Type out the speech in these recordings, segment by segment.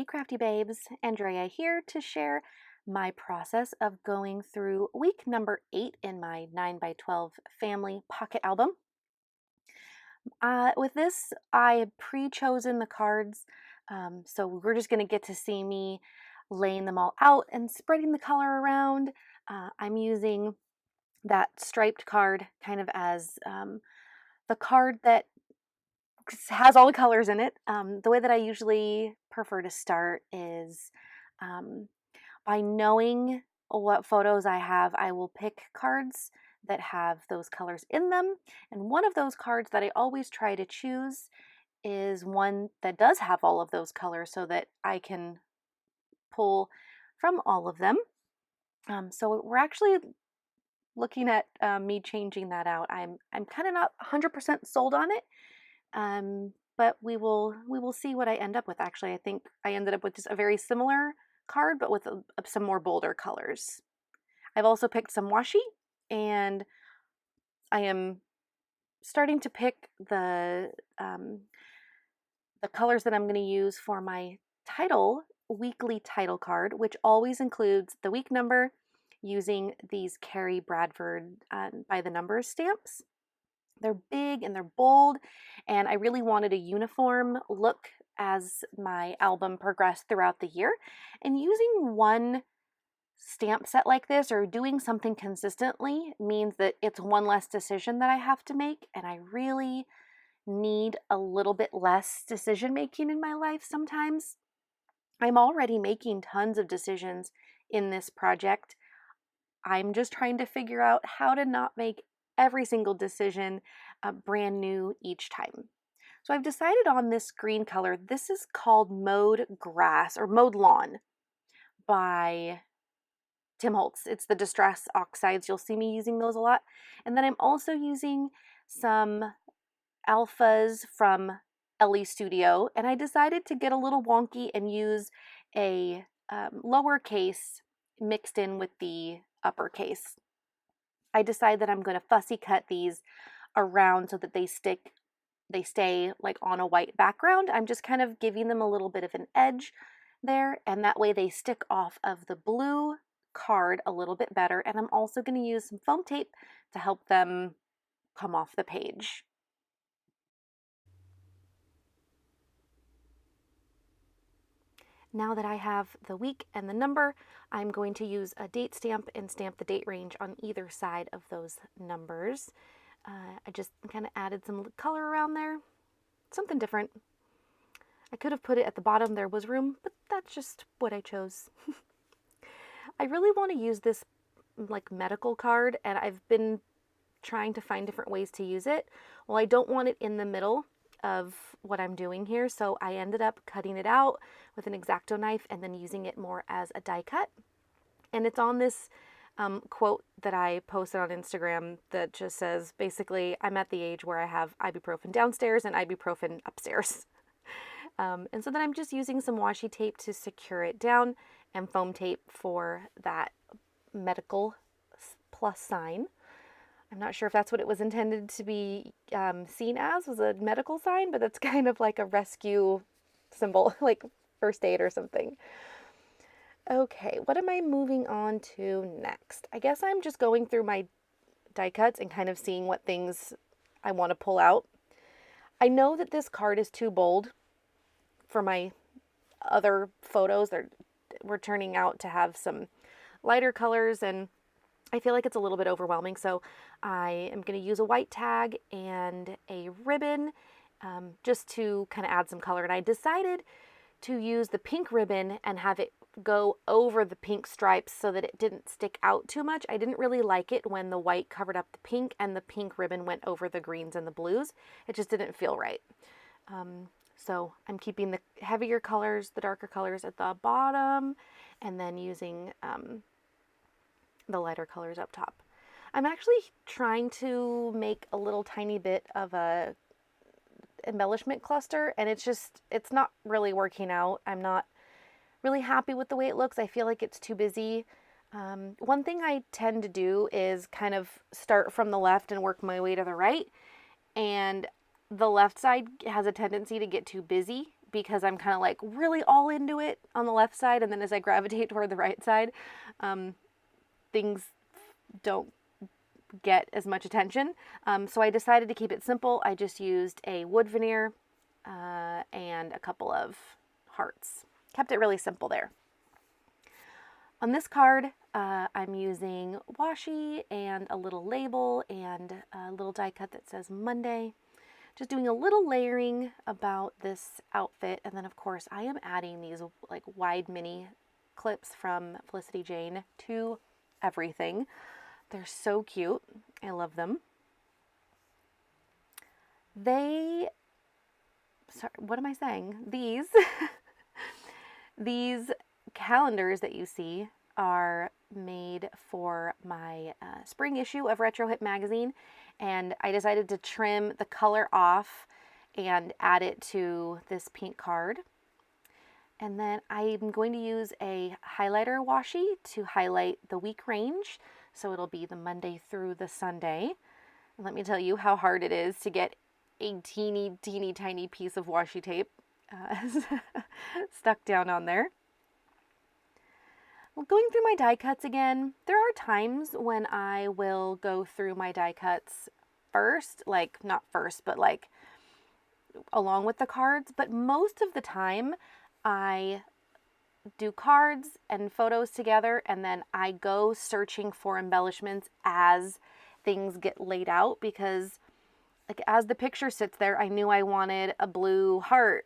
Hey Crafty Babes, Andrea here to share my process of going through week number 8 in my 9x12 family pocket album. With this, I had pre-chosen the cards, so we're just going to get to see me laying them all out and spreading the color around. I'm using that striped card kind of as the card that has all the colors in it. The way that I usually prefer to start is by knowing what photos I have, I will pick cards that have those colors in them. And one of those cards that I always try to choose is one that does have all of those colors so that I can pull from all of them. So we're actually looking at me changing that out. I'm kind of not 100% sold on it. But we will see what I end up with. Actually, I think I ended up with just a very similar card, but with some more bolder colors. I've also picked some washi, and I am starting to pick the colors that I'm going to use for my weekly title card, which always includes the week number using these Carrie Bradford by the numbers stamps. They're big and they're bold, and I really wanted a uniform look as my album progressed throughout the year. And using one stamp set like this or doing something consistently means that it's one less decision that I have to make, and I really need a little bit less decision making in my life sometimes. I'm already making tons of decisions in this project. I'm just trying to figure out how to not make every single decision brand new each time. So I've decided on this green color. This is called Mowed Grass or Mowed Lawn by Tim Holtz. It's the Distress Oxides. You'll see me using those a lot. And then I'm also using some alphas from Ellie Studio. And I decided to get a little wonky and use a lowercase mixed in with the uppercase. I decide that I'm going to fussy cut these around so that they stay like on a white background. I'm just kind of giving them a little bit of an edge there, and that way they stick off of the blue card a little bit better. And I'm also going to use some foam tape to help them come off the page. Now that I have the week and the number, I'm going to use a date stamp and stamp the date range on either side of those numbers. I just kind of added some color around there, something different. I could have put it at the bottom, there was room, but that's just what I chose. I really want to use this like medical card, and I've been trying to find different ways to use it. Well, I don't want it in the middle of what I'm doing here, so I ended up cutting it out with an X-Acto knife and then using it more as a die cut. And it's on this quote that I posted on Instagram that just says, basically, I'm at the age where I have ibuprofen downstairs and ibuprofen upstairs. And so then I'm just using some washi tape to secure it down and foam tape for that medical plus sign. I'm not sure if that's what it was intended to be seen as, was a medical sign, but that's kind of like a rescue symbol, like first aid or something. Okay, what am I moving on to next? I guess I'm just going through my die cuts and kind of seeing what things I want to pull out. I know that this card is too bold for my other photos. We're turning out to have some lighter colors, and I feel like it's a little bit overwhelming, so I am going to use a white tag and a ribbon just to kind of add some color. And I decided to use the pink ribbon and have it go over the pink stripes so that it didn't stick out too much. I didn't really like it when the white covered up the pink and the pink ribbon went over the greens and the blues. It just didn't feel right. So I'm keeping the heavier colors, the darker colors at the bottom, and then using the lighter colors up top. I'm actually trying to make a little tiny bit of a embellishment cluster, and it's not really working out. I'm not really happy with the way it looks. I feel like it's too busy. One thing I tend to do is kind of start from the left and work my way to the right, and the left side has a tendency to get too busy because I'm kind of like really all into it on the left side, and then as I gravitate toward the right side, things don't get as much attention. So I decided to keep it simple. I just used a wood veneer and a couple of hearts. Kept it really simple there. On this card, I'm using washi and a little label and a little die cut that says Monday. Just doing a little layering about this outfit. And then of course I am adding these like wide mini clips from Felicity Jane to everything. They're so cute. I love them. Sorry, what am I saying? These calendars that you see are made for my spring issue of Retro Hip magazine, and I decided to trim the color off and add it to this pink card. And then I'm going to use a highlighter washi to highlight the week range, so it'll be the Monday through the Sunday. And let me tell you how hard it is to get a teeny tiny piece of washi tape stuck down on there. Well, going through my die cuts again, there are times when I will go through my die cuts first, like not first, but like along with the cards, but most of the time I do cards and photos together, and then I go searching for embellishments as things get laid out, because like as the picture sits there, I knew I wanted a blue heart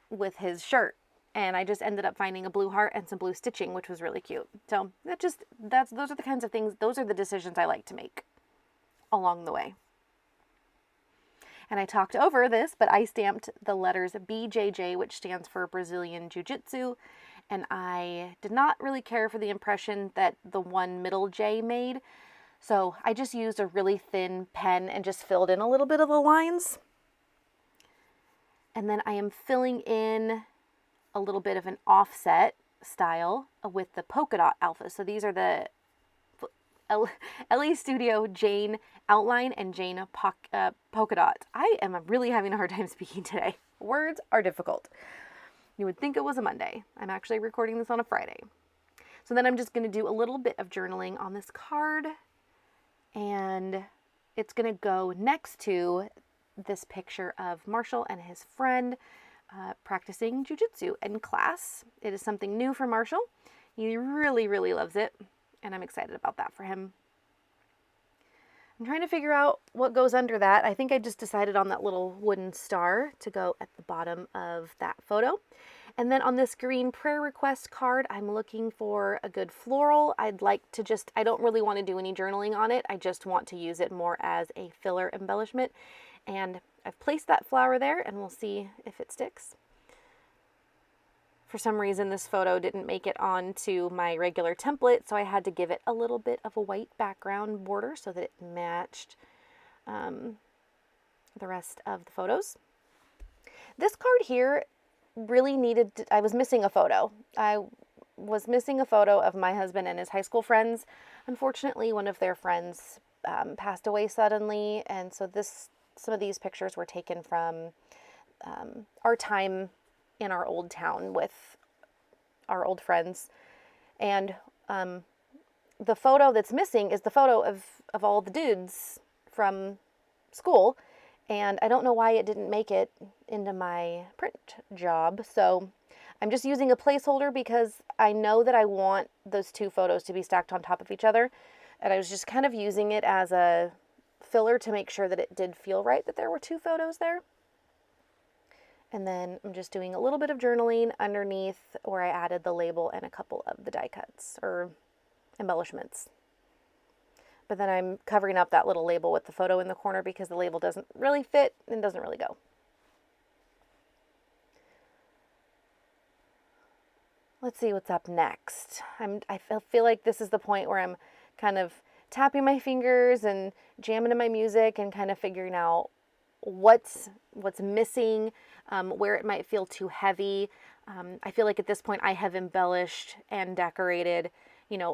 with his shirt, and I just ended up finding a blue heart and some blue stitching, which was really cute. So those are the kinds of things, those are the decisions I like to make along the way. And I talked over this, but I stamped the letters BJJ, which stands for Brazilian Jiu-Jitsu, and I did not really care for the impression that the one middle J made, so I just used a really thin pen and just filled in a little bit of the lines. And then I am filling in a little bit of an offset style with the polka dot alpha. So these are the LA Studio Jane outline and Jane polka dot. I am really having a hard time speaking today. Words are difficult. You would think it was a Monday. I'm actually recording this on a Friday. So then I'm just going to do a little bit of journaling on this card, and it's going to go next to this picture of Marshall and his friend practicing jiu-jitsu in class. It is something new for Marshall. He really loves it, and I'm excited about that for him. I'm trying to figure out what goes under that. I think I just decided on that little wooden star to go at the bottom of that photo. And then on this green prayer request card, I'm looking for a good floral. I don't really want to do any journaling on it. I just want to use it more as a filler embellishment. And I've placed that flower there, and we'll see if it sticks. For some reason, this photo didn't make it onto my regular template, so I had to give it a little bit of a white background border so that it matched the rest of the photos. This card here really I was missing a photo. I was missing a photo of my husband and his high school friends. Unfortunately, one of their friends passed away suddenly, and so some of these pictures were taken from our time in our old town with our old friends. And the photo that's missing is the photo of all the dudes from school. And I don't know why it didn't make it into my print job. So I'm just using a placeholder because I know that I want those two photos to be stacked on top of each other. And I was just kind of using it as a filler to make sure that it did feel right that there were two photos there. And then I'm just doing a little bit of journaling underneath where I added the label and a couple of the die cuts or embellishments. But then I'm covering up that little label with the photo in the corner because the label doesn't really fit and doesn't really go. Let's see what's up next. I feel like this is the point where I'm kind of tapping my fingers and jamming to my music and kind of figuring out what's missing, where it might feel too heavy. I feel like at this point I have embellished and decorated,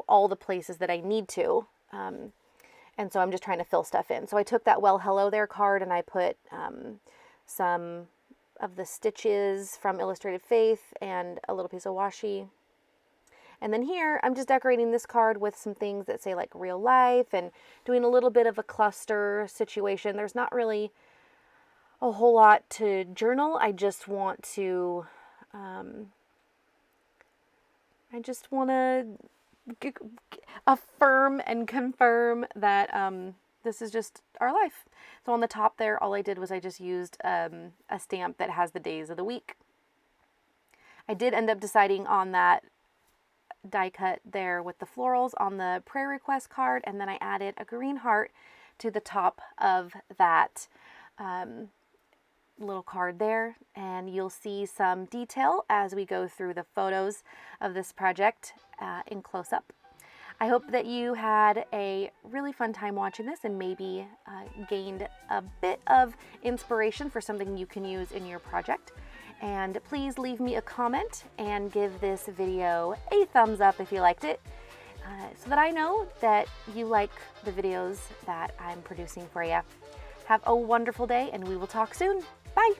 all the places that I need to. And so I'm just trying to fill stuff in. So I took that Well Hello There card and I put some of the stitches from Illustrated Faith and a little piece of washi. And then here, I'm just decorating this card with some things that say like real life and doing a little bit of a cluster situation. There's not really a whole lot to journal. I just want to affirm and confirm that this is just our life. So on the top there, all I did was I just used a stamp that has the days of the week. I did end up deciding on that die cut there with the florals on the prayer request card, and then I added a green heart to the top of that little card there, and you'll see some detail as we go through the photos of this project in close-up. I hope that you had a really fun time watching this and maybe gained a bit of inspiration for something you can use in your project. And please leave me a comment and give this video a thumbs up if you liked it, so that I know that you like the videos that I'm producing for you. Have a wonderful day, and we will talk soon. Bye!